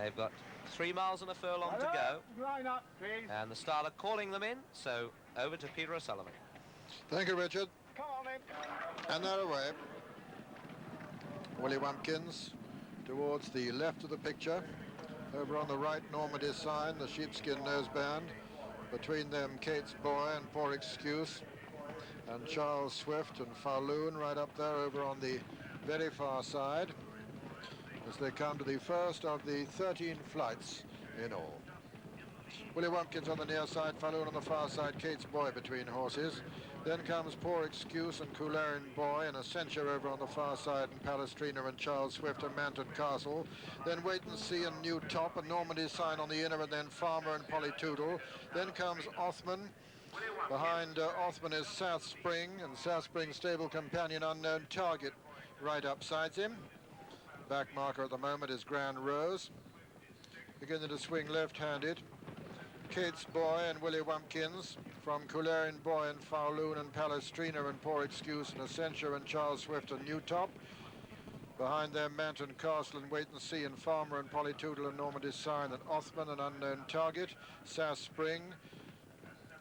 They've got 3 miles and a furlong to go. Line up, please. And the starter calling them in, so over to Peter O'Sullivan. Thank you, Richard. Come on in. And they're away. Willie Wumkins towards the left of the picture. Over on the right, Normandy's Sign, the sheepskin noseband. Between them, Kate's Boy and Poor Excuse. And Charles Swift and Falloon right up there over on the very far side as they come to the first of the 13 flights in all. Willie Wumkins on the near side, Falloon on the far side, Kate's Boy between horses. Then comes Poor Excuse and Coularian Boy and a Censure over on the far side, and Palestrina and Charles Swift and Manton Castle. Then Wait and See and New Top and Normandy's Sign on the inner, and then Farmer and Polly Toodle. Then comes Othman. Behind Othman is South Spring, and South Spring's stable companion Unknown Target right upsides him. Back marker at the moment is Grand Rose. Beginning to swing left-handed. Kate's Boy and Willie Wumkins from Coularian Boy and Falloon and Palestrina and Poor Excuse and Essentia and Charles Swift and New Top. Behind them, Manton Castle and Wait and See and Farmer and Polly Toodle and Normandy's Sign and Othman and Unknown Target. South Spring,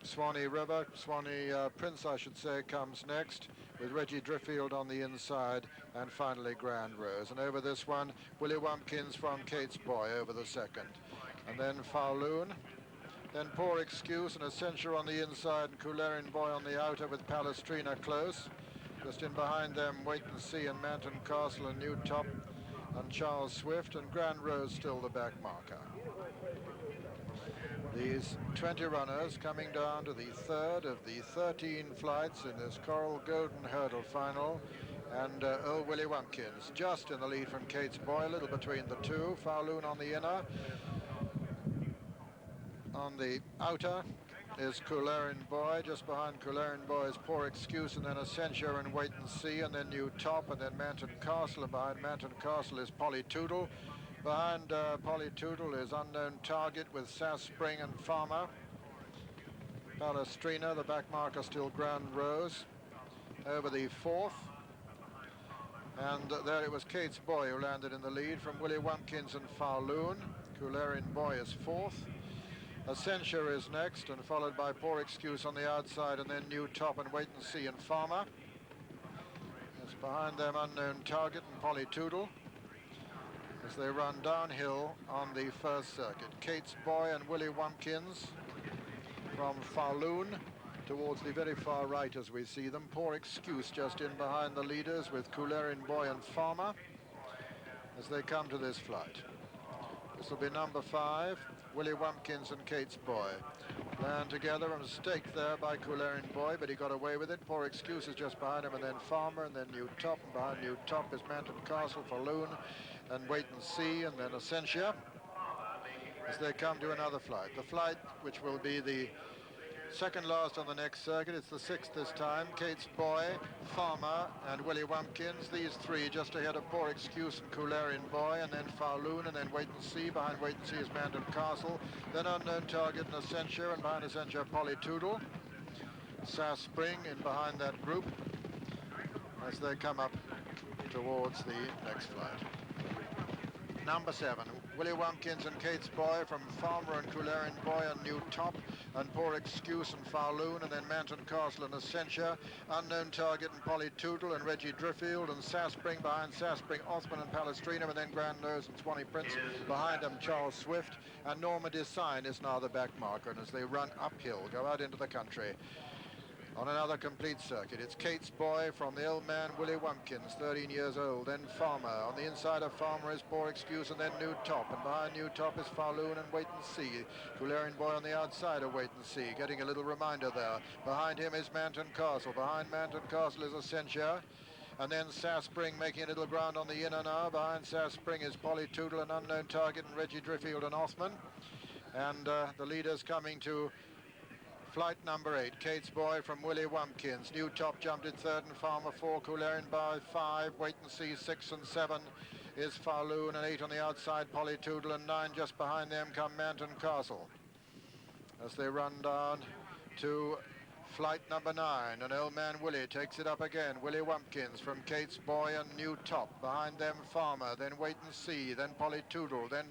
Swanee River, Swanee Prince, I should say, comes next with Reggie Driffield on the inside, and finally Grand Rose. And over this one, Willie Wumkins from Kate's Boy over the second. And then Falloon. Then Poor Excuse and Essentia on the inside and Coularian Boy on the outer with Palestrina close. Just in behind them, Wait and See and Manton Castle and New Top and Charles Swift, and Grand Rose still the back marker. These 20 runners coming down to the third of the 13 flights in this Coral Golden Hurdle final. And old Willie Wumkins just in the lead from Kate's Boy, a little between the two. Falloon on the inner. On the outer is Coularian Boy. Just behind Coularian Boy is Poor Excuse, and then Essentia and Wait and See, and then New Top, and then Manton Castle, and behind Manton Castle is Polly Toodle. Behind Polly Toodle is Unknown Target with South Spring and Farmer. Palestrina, the back marker still Grand Rose. Over the fourth. And there it was Kate's Boy who landed in the lead from Willie Wumkins and Falloon. Coularian Boy is fourth. Essentia is next, and followed by Poor Excuse on the outside, and then New Top and Wait and See and Farmer. It's behind them Unknown Target and Polly Toodle as they run downhill on the first circuit. Kate's Boy and Willie Wumkins from Falloon towards the very far right as we see them. Poor Excuse just in behind the leaders with Coularian Boy and Farmer as they come to this flight. This will be number 5, Willie Wumkins and Kate's Boy. Land together, a mistake there by Coularian Boy, but he got away with it. Poor Excuse is just behind him, and then Farmer, and then New Top, and behind New Top is Manton Castle, Falloon, and Wait and See, and then Essentia, as they come to another flight. The flight, which will be the second last on the next circuit, it's the 6th this time. Kate's Boy, Farmer, and Willie Wumkins. These three just ahead of Poor Excuse and Coularian Boy, and then Falloon, and then Wait and See. Behind Wait and See is Manton Castle. Then Unknown Target and Essentia, and behind Essentia, Polly Toodle. South Spring in behind that group as they come up towards the next flight. Number 7, Willie Wumkins and Kate's Boy from Farmer and Coularian Boy and New Top, and Poor Excuse and Falloon, and then Manton Castle and Essentia, Unknown Target and Polly Toodle and Reggie Driffield, and South Spring behind South Spring, Othman and Palestrina, and then Grand Rose and Swanee Prince. Behind them, Charles Swift, and Normandy's Sign is now the back marker, and as they run uphill, go out into the country on another complete circuit. It's Kate's Boy from the old man Willie Wumkins, 13 years old, then Farmer. On the inside of Farmer is Poor Excuse, and then New Top, and behind New Top is Falloon and Wait and See. Coularian Boy on the outside of Wait and See, getting a little reminder there. Behind him is Manton Castle. Behind Manton Castle is Essentia. And then South Spring making a little ground on the inner now. Behind South Spring is Polly Toodle and Unknown Target and Reggie Driffield and Othman. And the leaders coming to flight number 8, Kate's Boy from Willie Wumkins. New Top jumped in 3rd and Farmer 4, Coularian Boy 5, Wait and See 6 and 7 is Falloon, and 8 on the outside, Polly Toodle, and 9 just behind them come Manton Castle. As they run down to flight number 9, and old man Willie takes it up again. Willie Wumkins from Kate's Boy and New Top. Behind them Farmer, then Wait and See, then Polly Toodle, then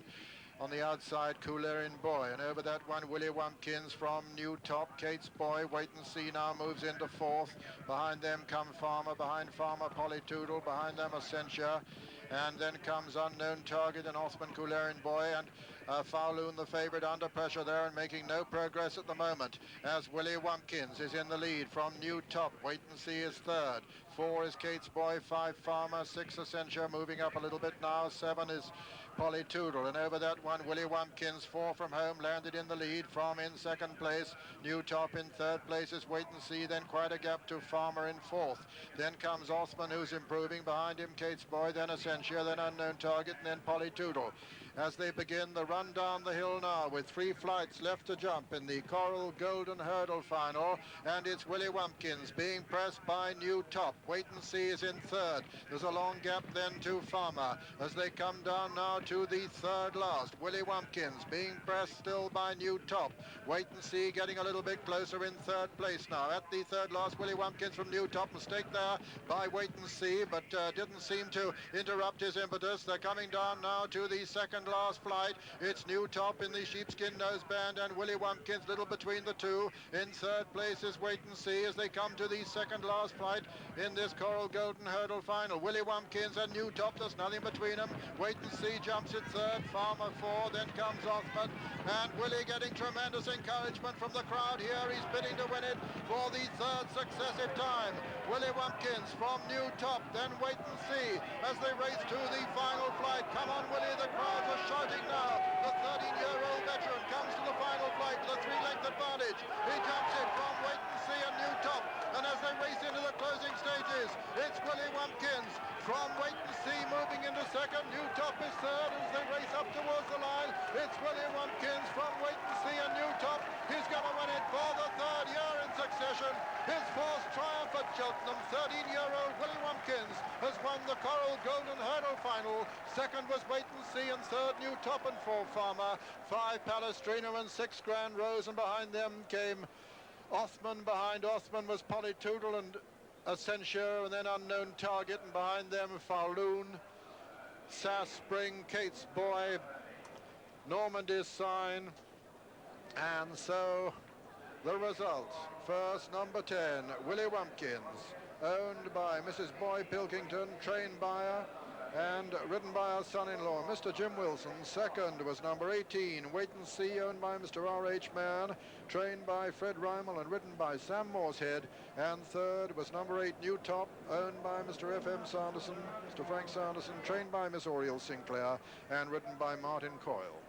On the outside, Coolerian Boy, and over that one, Willie Wumkins from New Top. Kate's Boy, Wait and See now, moves into fourth. Behind them come Farmer, behind Farmer, Polytoodle, behind them Essentia, and then comes Unknown Target and Osman Coolerian Boy, and Fowloon, the favourite, under pressure there and making no progress at the moment, as Willie Wumkins is in the lead from New Top. Wait and See is third. 4 is Kate's Boy, 5 Farmer, 6 Essentia, moving up a little bit now. 7 is Polytoodle, and over that one, Willie Wumkins, 4 from home, landed in the lead from in second place. New Top in third place is Wait and See, then quite a gap to Farmer in fourth. Then comes Osman, who's improving. Behind him, Kate's Boy, then Essentia, then Unknown Target, and then Polytoodle. As they begin the run down the hill now with 3 flights left to jump in the Coral Golden Hurdle final, and it's Willie Wumkins being pressed by New Top. Wait and See is in third. There's a long gap then to Farmer as they come down now to the third last. Willie Wumkins being pressed still by New Top. Wait and See getting a little bit closer in third place now. At the third last, Willie Wumkins from New Top. Mistake there by Wait and See, but didn't seem to interrupt his impetus. They're coming down now to the second last flight. It's New Top in the sheepskin noseband and Willie Wumkins little between the two. In third place is Wait and See as they come to the second last flight in this Coral Golden Hurdle final. Willie Wumkins and New Top, there's nothing between them. Wait and See jumps at third, Farmer 4, then comes Osman, and Willie getting tremendous encouragement from the crowd here. He's bidding to win it for the third successive time. Willie Wumkins from New Top, then Wait and See as they race to the final flight. Come on, Willie, the crowd are shouting now. The 13-year-old veteran comes to the final flight with a 3-length advantage. He jumps it from Wait and See and New Top, and as they race into the closing stages, it's Willie Wumkins from Wait and See moving into second. New Top is third as they race up towards the line. It's Willie Wumkins from Wait and See and New Top. He's going to win it for the third year in succession. His fourth triumph at Cheltenham. 13-year-old Willie Wumkins has won the Coral Golden Hurdle final. Second was Wait and See, and third New Top, and 4 Farmer, 5 Palestrina, and 6 Grand Rose, and behind them came Osman. Behind Osman was Polytoodle and Essentia, and then Unknown Target, and behind them Fowloon, Sass Spring, Kate's Boy, Normandy's Sign. And so the results: first, number 10, Willie Wumkins, owned by Mrs. Boy Pilkington, trained by her and ridden by her son-in-law, Mr. Jim Wilson. Second was number 18, Wait and See, owned by Mr. R.H. Mann, trained by Fred Reimel and ridden by Sam Morshead. And third was number 8, New Top, owned by Mr. F.M. Sanderson, Mr. Frank Sanderson, trained by Miss Oriel Sinclair and ridden by Martin Coyle.